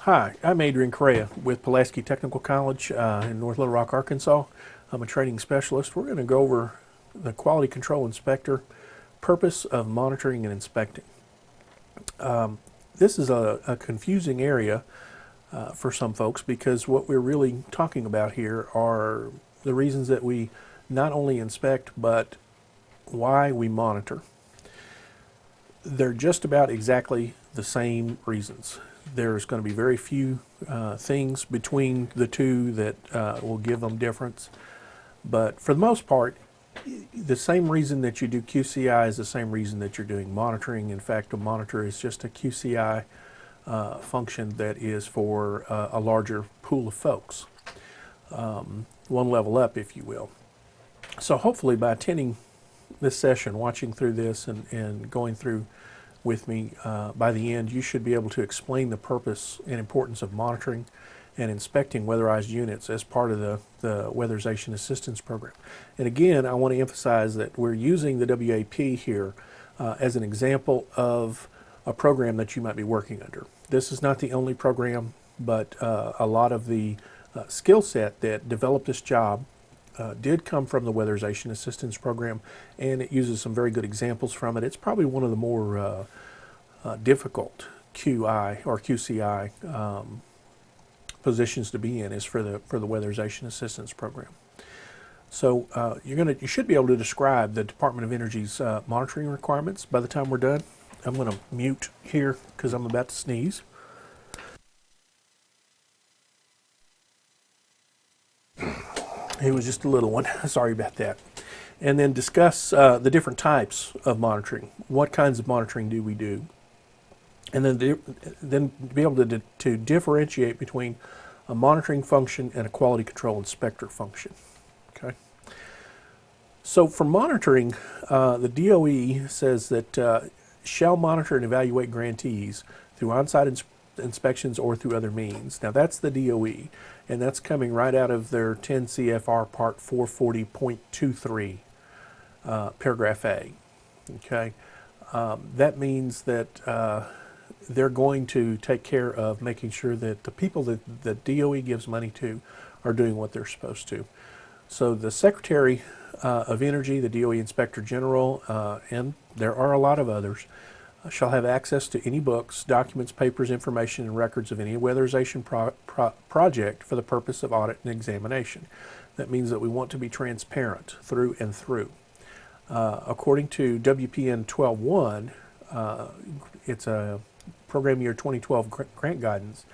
Hi, I'm Adrian Correa with Pulaski Technical College in North Little Rock, Arkansas. I'm a training specialist. We're going to go over the Quality Control Inspector, purpose of monitoring and inspecting. This is a confusing area for some folks because what we're really talking about here are the reasons that we not only inspect but why we monitor. They're just about exactly the same reasons. There's going to be very few things between the two that will give them difference. But for the most part, the same reason that you do QCI is the same reason that you're doing monitoring. In fact, a monitor is just a QCI function that is for a larger pool of folks, one level up, if you will. So hopefully by attending this session, watching through this and going through with me, by the end you should be able to explain the purpose and importance of monitoring and inspecting weatherized units as part of the Weatherization Assistance Program. And again, I want to emphasize that we're using the WAP here as an example of a program that you might be working under. This is not the only program, but a lot of the skill set that developed this job did come from the Weatherization Assistance Program, and it uses some very good examples from it. It's probably one of the more difficult QI or QCI positions to be in is for the Weatherization Assistance Program. So you should be able to describe the Department of Energy's monitoring requirements by the time we're done. I'm going to mute here because I'm about to sneeze. It was just a little one. Sorry about that. And then discuss the different types of monitoring. What kinds of monitoring do we do? And then be able to differentiate between a monitoring function and a quality control inspector function. Okay. So for monitoring, the DOE says that shall monitor and evaluate grantees through on-site inspections or through other means. Now that's the DOE, and that's coming right out of their 10 CFR Part 440.23, paragraph A. Okay, that means that they're going to take care of making sure that the people that the DOE gives money to are doing what they're supposed to. So the Secretary of Energy, the DOE Inspector General, and there are a lot of others, shall have access to any books, documents, papers, information, and records of any weatherization project for the purpose of audit and examination. That means that we want to be transparent through and through. According to WPN 12.1, it's a program year 2012 grant guidance,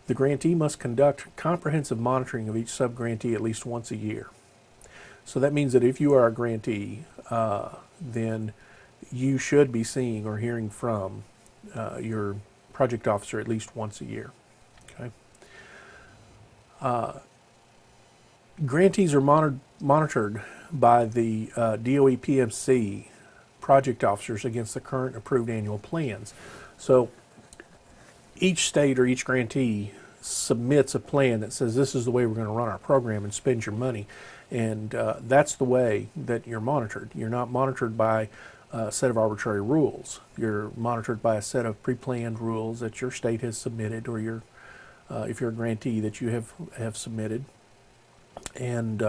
the grantee must conduct comprehensive monitoring of each sub-grantee at least once a year. So that means that if you are a grantee, then you should be seeing or hearing from your project officer at least once a year. Okay. Grantees are monitored by the DOE PMC project officers against the current approved annual plans. So each state or each grantee submits a plan that says this is the way we're going to run our program and spend your money, and that's the way that you're monitored. You're not monitored by a set of arbitrary rules. You're monitored by a set of pre-planned rules that your state has submitted, or your if you're a grantee that you have submitted. And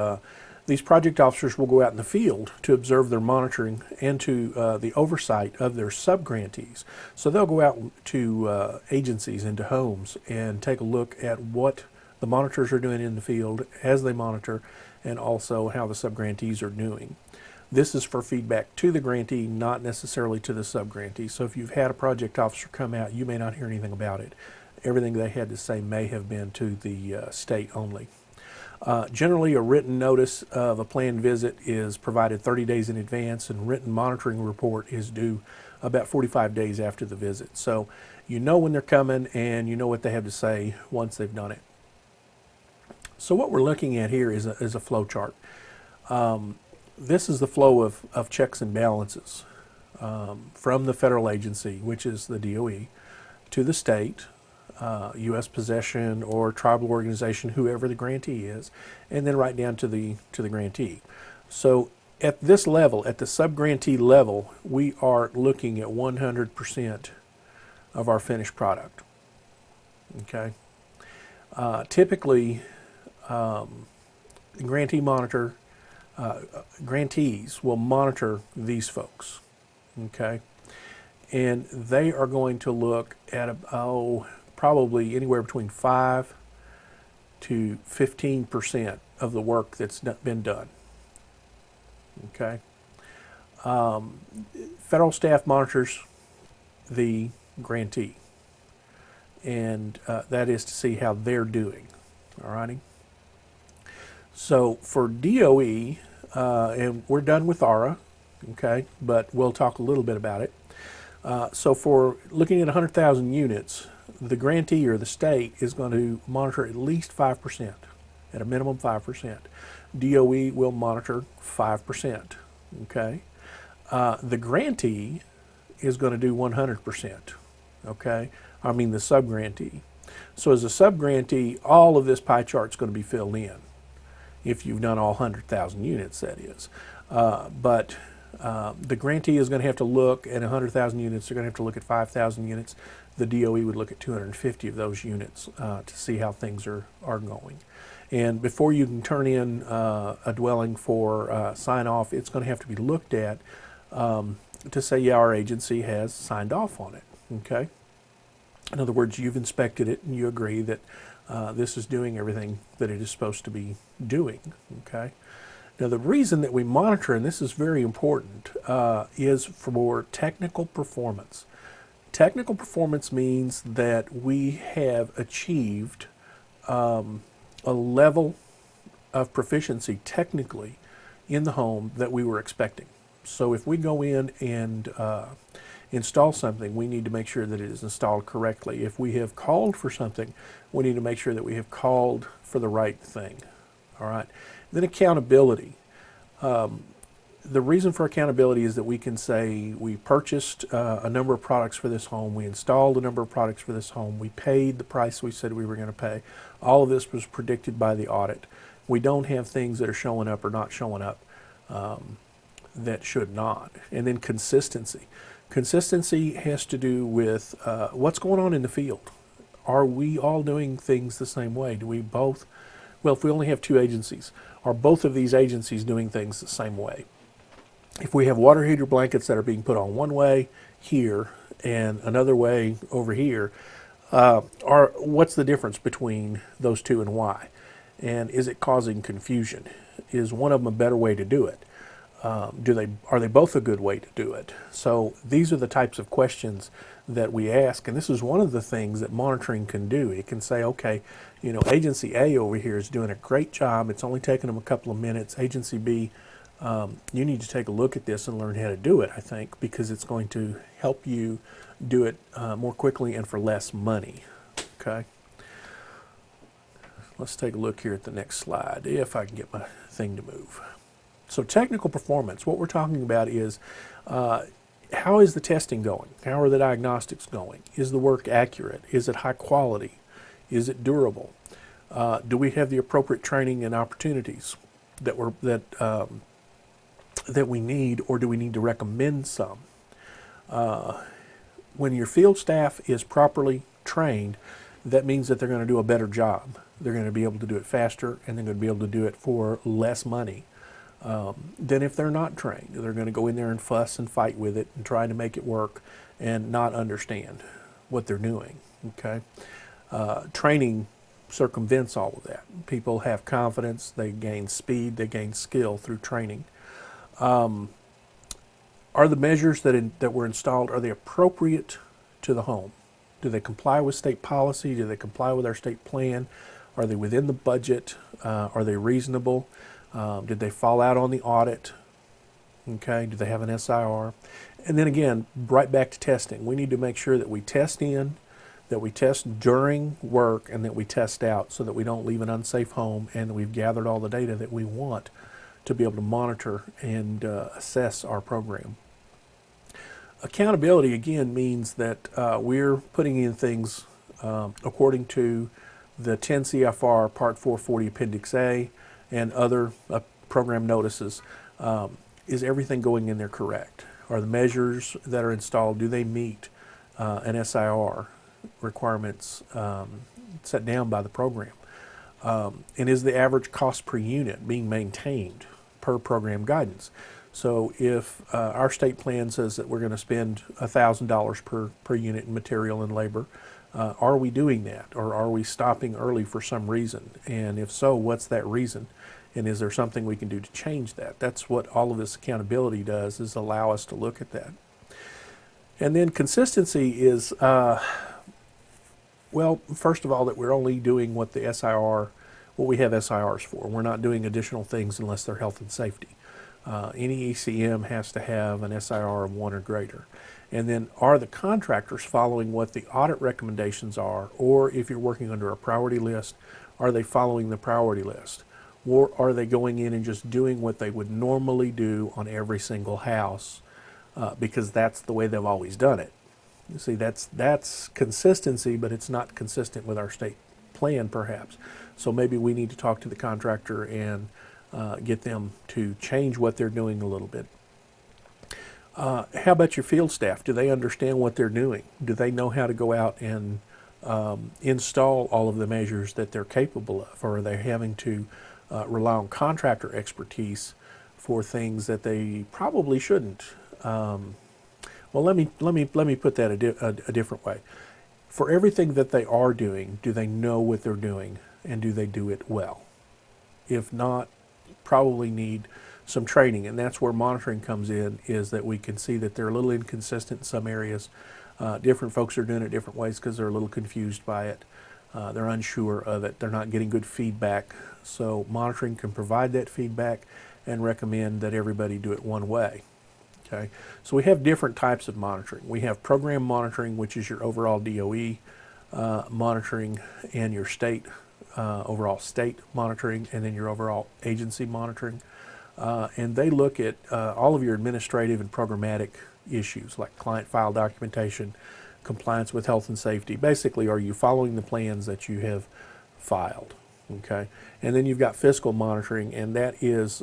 these project officers will go out in the field to observe their monitoring and to the oversight of their sub-grantees. So they'll go out to agencies and to homes and take a look at what the monitors are doing in the field as they monitor, and also how the sub-grantees are doing. This is for feedback to the grantee, not necessarily to the sub-grantee. So if you've had a project officer come out, you may not hear anything about it. Everything they had to say may have been to the state only. Generally, a written notice of a planned visit is provided 30 days in advance, and written monitoring report is due about 45 days after the visit. So you know when they're coming and you know what they have to say once they've done it. So what we're looking at here is a flow chart. This is the flow of checks and balances from the federal agency, which is the DOE, to the state, U.S. possession or tribal organization, whoever the grantee is, and then right down to the grantee. So at this level, at the sub-grantee level, we are looking at 100% of our finished product. Okay, Typically, grantee monitor grantees will monitor these folks, okay, and they are going to look at probably anywhere between 5 to 15% of the work that's been done. Okay. Federal staff monitors the grantee, and that is to see how they're doing. All righty. So for DOE, and we're done with ARA, okay, but we'll talk a little bit about it. So for looking at 100,000 units, the grantee or the state is going to monitor at least 5%, at a minimum 5%. DOE will monitor 5%, okay? The grantee is going to do 100%, okay? I mean the subgrantee. So as a subgrantee, all of this pie chart is going to be filled in, if you've done all 100,000 units, that is. But the grantee is going to have to look at 100,000 units. They're going to have to look at 5,000 units. The DOE would look at 250 of those units to see how things are going. And before you can turn in a dwelling for sign off, it's going to have to be looked at to say, yeah, our agency has signed off on it. Okay. In other words, you've inspected it and you agree that this is doing everything that it is supposed to be doing. Okay. Now, the reason that we monitor, and this is very important, is for technical performance. Technical performance means that we have achieved a level of proficiency technically in the home that we were expecting. So if we go in and install something, we need to make sure that it is installed correctly. If we have called for something, we need to make sure that we have called for the right thing. All right. Then accountability. The reason for accountability is that we can say we purchased a number of products for this home, we installed a number of products for this home, we paid the price we said we were going to pay. All of this was predicted by the audit. We don't have things that are showing up or not showing up that should not. And then consistency. Consistency has to do with what's going on in the field. Are we all doing things the same way? Do we both? Well, if we only have two agencies, are both of these agencies doing things the same way? If we have water heater blankets that are being put on one way here and another way over here, what's the difference between those two and why? And is it causing confusion? Is one of them a better way to do it? Are they both a good way to do it? So these are the types of questions that we ask, and this is one of the things that monitoring can do. It can say, okay, you know, Agency A over here is doing a great job. It's only taking them a couple of minutes. Agency B, you need to take a look at this and learn how to do it, I think, because it's going to help you do it more quickly and for less money. Okay. Let's take a look here at the next slide, if I can get my thing to move. So technical performance, what we're talking about is how is the testing going? How are the diagnostics going? Is the work accurate? Is it high quality? Is it durable? Do we have the appropriate training and opportunities that we need, or do we need to recommend some? When your field staff is properly trained, that means that they're going to do a better job. They're going to be able to do it faster, and they're going to be able to do it for less money than if they're not trained. They're going to go in there and fuss and fight with it and try to make it work and not understand what they're doing. Okay, training circumvents all of that. People have confidence, they gain speed, they gain skill through training. Are the measures that were installed, are they appropriate to the home? Do they comply with state policy? Do they comply with our state plan? Are they within the budget? Are they reasonable? Did they fall out on the audit? Okay, do they have an SIR? And then again, right back to testing. We need to make sure that we test in, that we test during work, and that we test out so that we don't leave an unsafe home, and that we've gathered all the data that we want to be able to monitor and assess our program. Accountability, again, means that we're putting in things according to the 10 CFR Part 440 Appendix A and other program notices. Is everything going in there correct? Are the measures that are installed, do they meet an SIR? requirements set down by the program? And is the average cost per unit being maintained per program guidance? So if our state plan says that we're going to spend $1,000 per unit in material and labor, are we doing that, or are we stopping early for some reason? And if so, what's that reason? And is there something we can do to change that? That's what all of this accountability does, is allow us to look at that. And then consistency is, well, first of all, that we're only doing what the SIR, what we have SIRs for. We're not doing additional things unless they're health and safety. Any ECM has to have an SIR of 1 or greater. And then are the contractors following what the audit recommendations are, or if you're working under a priority list, are they following the priority list? Or are they going in and just doing what they would normally do on every single house because that's the way they've always done it? You see, that's consistency, but it's not consistent with our state plan perhaps. So maybe we need to talk to the contractor and get them to change what they're doing a little bit. How about your field staff? Do they understand what they're doing? Do they know how to go out and install all of the measures that they're capable of? Or are they having to rely on contractor expertise for things that they probably shouldn't? Well, let me put that a different way. For everything that they are doing, do they know what they're doing, and do they do it well? If not, probably need some training, and that's where monitoring comes in, is that we can see that they're a little inconsistent in some areas. Different folks are doing it different ways because they're a little confused by it. They're unsure of it. They're not getting good feedback. So monitoring can provide that feedback and recommend that everybody do it one way. Okay, so we have different types of monitoring. We have program monitoring, which is your overall DOE monitoring, and your state overall state monitoring, and then your overall agency monitoring. And they look at all of your administrative and programmatic issues like client file documentation, compliance with health and safety. Basically, are you following the plans that you have filed? Okay, and then you've got fiscal monitoring, and that is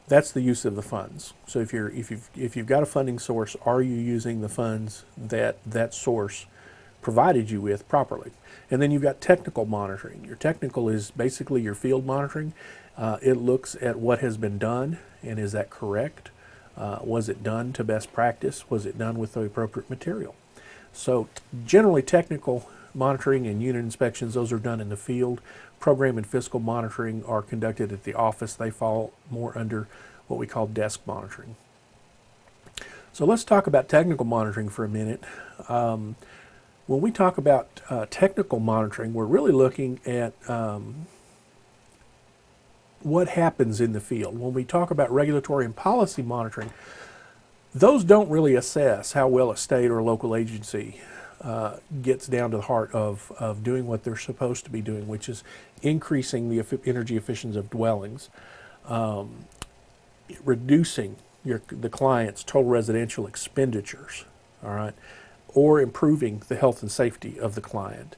that's the use of the funds. So if you've got a funding source, are you using the funds that that source provided you with properly? And then you've got technical monitoring. Your technical is basically your field monitoring. It looks at what has been done, and is that correct? Was it done to best practice? Was it done with the appropriate material? So generally technical monitoring and unit inspections, those are done in the field. Program and fiscal monitoring are conducted at the office. They fall more under what we call desk monitoring. So let's talk about technical monitoring for a minute. When we talk about technical monitoring, we're really looking at what happens in the field. When we talk about regulatory and policy monitoring, those don't really assess how well a state or local agency gets down to the heart of doing what they're supposed to be doing, which is increasing the energy efficiency of dwellings, reducing the client's total residential expenditures, all right, or improving the health and safety of the client,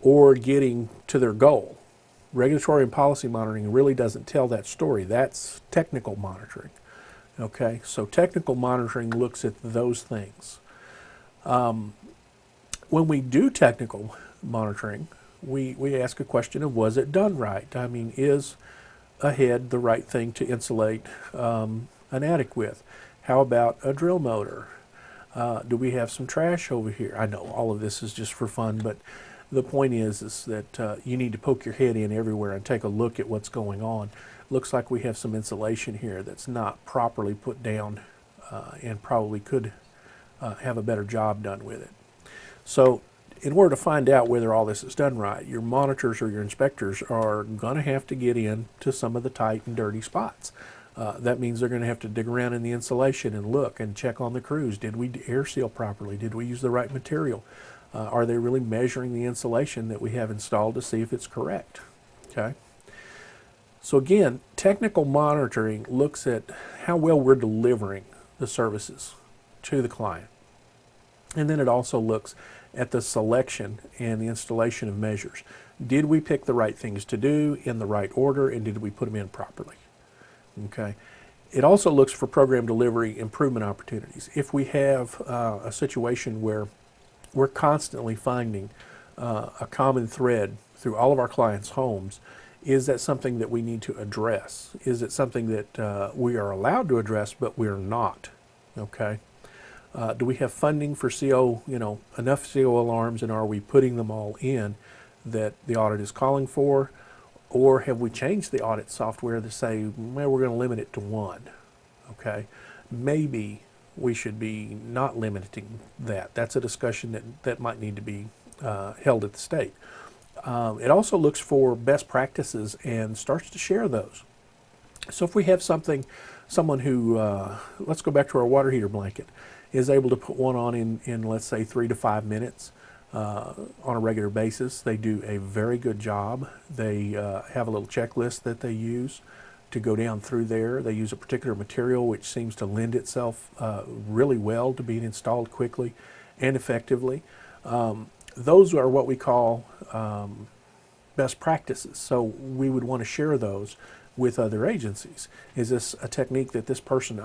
or getting to their goal. Regulatory and policy monitoring really doesn't tell that story. That's technical monitoring. Okay, so technical monitoring looks at those things. When we do technical monitoring, we ask a question of, was it done right? I mean, is a head the right thing to insulate an attic with? How about a drill motor? Do we have some trash over here? I know all of this is just for fun, but the point is that you need to poke your head in everywhere and take a look at what's going on. Looks like we have some insulation here that's not properly put down and probably could have a better job done with it. So in order to find out whether all this is done right, your monitors or your inspectors are going to have to get in to some of the tight and dirty spots. That means they're going to have to dig around in the insulation and look and check on the crews. Did we air seal properly? Did we use the right material? Are they really measuring the insulation that we have installed to see if it's correct? Okay. So again, technical monitoring looks at how well we're delivering the services to the client. And then it also looks at the selection and the installation of measures. Did we pick the right things to do in the right order, and did we put them in properly? Okay. It also looks for program delivery improvement opportunities. If we have a situation where we're constantly finding a common thread through all of our clients' homes. Is that something that we need to address? Is it something that we are allowed to address, but we're not? Okay. Do we have funding for CO, enough CO alarms, and are we putting them all in that the audit is calling for? Or have we changed the audit software to say, well, we're going to limit it to one? Okay. Maybe we should be not limiting that. That's a discussion that might need to be held at the state. It also looks for best practices and starts to share those. So if we have someone who, let's go back to our water heater blanket, is able to put one on in let's say 3 to 5 minutes on a regular basis. They do a very good job. They have a little checklist that they use to go down through there. They use a particular material which seems to lend itself really well to being installed quickly and effectively. Those are what we call best practices. So we would want to share those with other agencies. Is this a technique that this person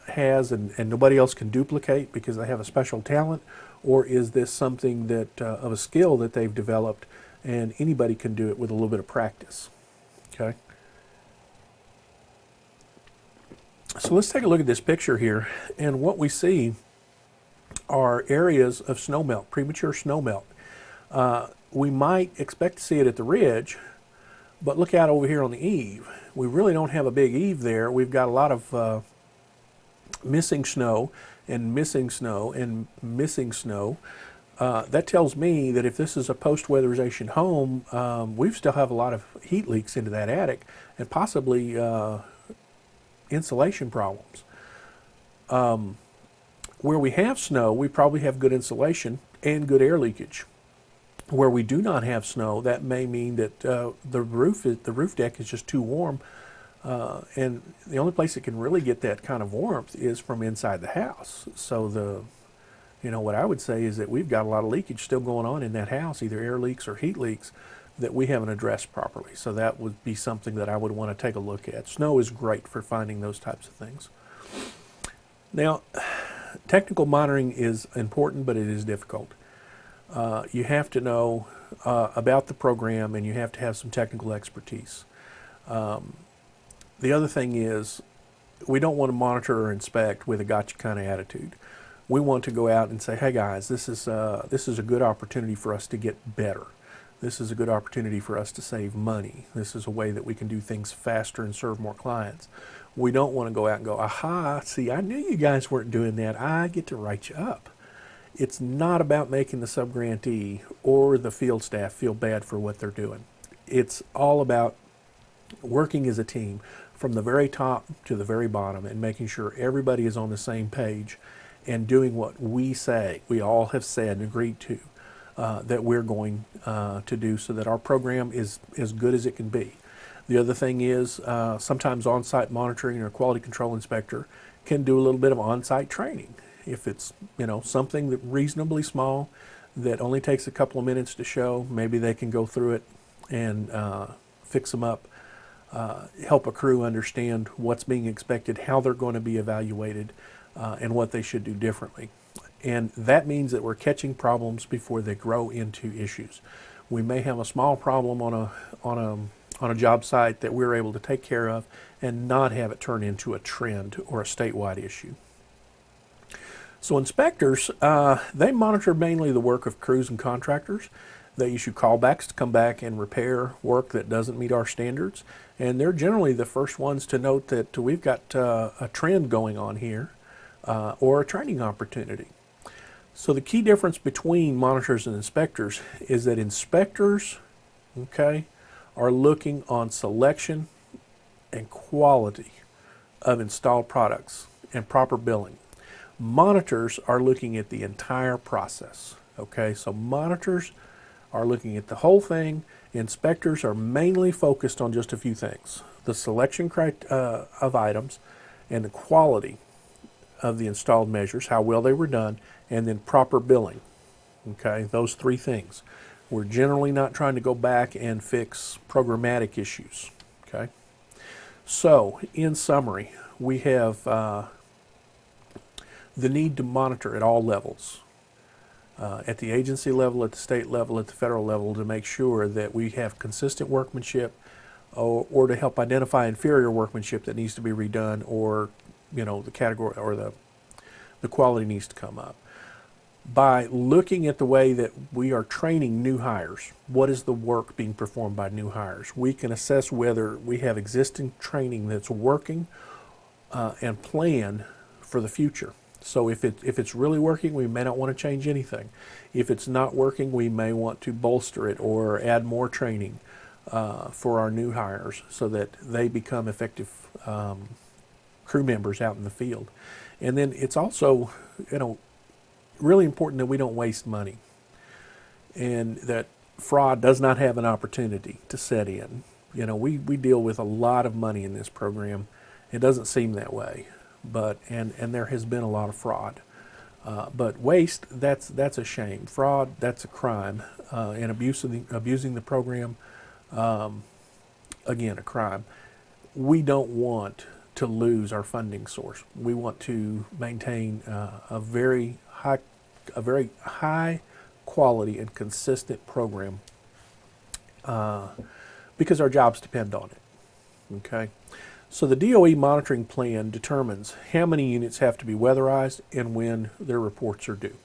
has and nobody else can duplicate because they have a special talent? Or is this something that of a skill that they've developed and anybody can do it with a little bit of practice? Okay. So let's take a look at this picture here, and what we see are areas of snowmelt, premature snowmelt. We might expect to see it at the ridge, but look out over here on the eave. We really don't have a big eave there. We've got a lot of missing snow and missing snow and missing snow. That tells me that if this is a post-weatherization home, we still have a lot of heat leaks into that attic and possibly insulation problems. Where we have snow, we probably have good insulation and good air leakage. Where we do not have snow, that may mean that the roof deck is just too warm, and the only place it can really get that kind of warmth is from inside the house. So what I would say is that we've got a lot of leakage still going on in that house, either air leaks or heat leaks, that we haven't addressed properly. So that would be something that I would want to take a look at. Snow is great for finding those types of things. Now, technical monitoring is important, but it is difficult. You have to know about the program, and you have to have some technical expertise. The other thing is, we don't want to monitor or inspect with a gotcha kind of attitude. We want to go out and say, hey guys, this is a good opportunity for us to get better. This is a good opportunity for us to save money. This is a way that we can do things faster and serve more clients. We don't want to go out and go, aha, see, I knew you guys weren't doing that. I get to write you up. It's not about making the subgrantee or the field staff feel bad for what they're doing. It's all about working as a team from the very top to the very bottom and making sure everybody is on the same page and doing what we say, we all have said and agreed to, that we're going to do so that our program is as good as it can be. The other thing is sometimes on-site monitoring or quality control inspector can do a little bit of on-site training. If it's something that reasonably small that only takes a couple of minutes to show, maybe they can go through it and fix them up, help a crew understand what's being expected, how they're going to be evaluated, and what they should do differently. And that means that we're catching problems before they grow into issues. We may have a small problem on a job site that we're able to take care of and not have it turn into a trend or a statewide issue. So inspectors, they monitor mainly the work of crews and contractors. They issue callbacks to come back and repair work that doesn't meet our standards. And they're generally the first ones to note that we've got a trend going on here or a training opportunity. So the key difference between monitors and inspectors is that inspectors, are looking on selection and quality of installed products and proper billing. Monitors are looking at the entire process. So monitors are looking at the whole thing. Inspectors are mainly focused on just a few things: the selection of items and the quality of the installed measures, how well they were done, and then proper billing. Those three things. We're generally not trying to go back and fix programmatic issues. So in summary, we have the need to monitor at all levels. at the agency level, at the state level, at the federal level, to make sure that we have consistent workmanship, or to help identify inferior workmanship that needs to be redone, or the category or the quality needs to come up. By looking at the way that we are training new hires, what is the work being performed by new hires, we can assess whether we have existing training that's working, and plan for the future. So if it's really working, we may not want to change anything. If it's not working, we may want to bolster it or add more training for our new hires so that they become effective crew members out in the field. And then it's also, really important that we don't waste money, and that fraud does not have an opportunity to set in. We deal with a lot of money in this program. It doesn't seem that way, but and there has been a lot of fraud. But waste, that's a shame. Fraud, that's a crime, and abusing the program, again, a crime. We don't want to lose our funding source. We want to maintain a very high quality and consistent program, because our jobs depend on it. Okay, so the DOE monitoring plan determines how many units have to be weatherized and when their reports are due.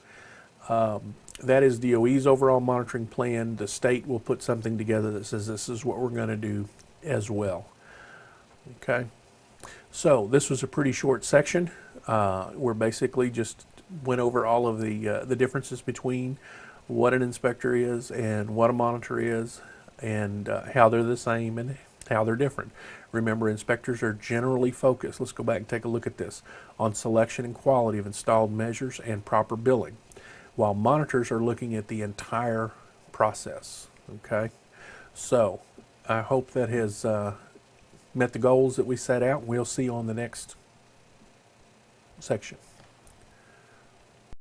That is DOE's overall monitoring plan. The state will put something together that says this is what we're going to do as well. Okay, so this was a pretty short section. We're basically just went over all of the differences between what an inspector is and what a monitor is, and how they're the same and how they're different. Remember, inspectors are generally focused, let's go back and take a look at this, on selection and quality of installed measures and proper billing, while monitors are looking at the entire process. Okay, so I hope that has met the goals that we set out, and we'll see you on the next section.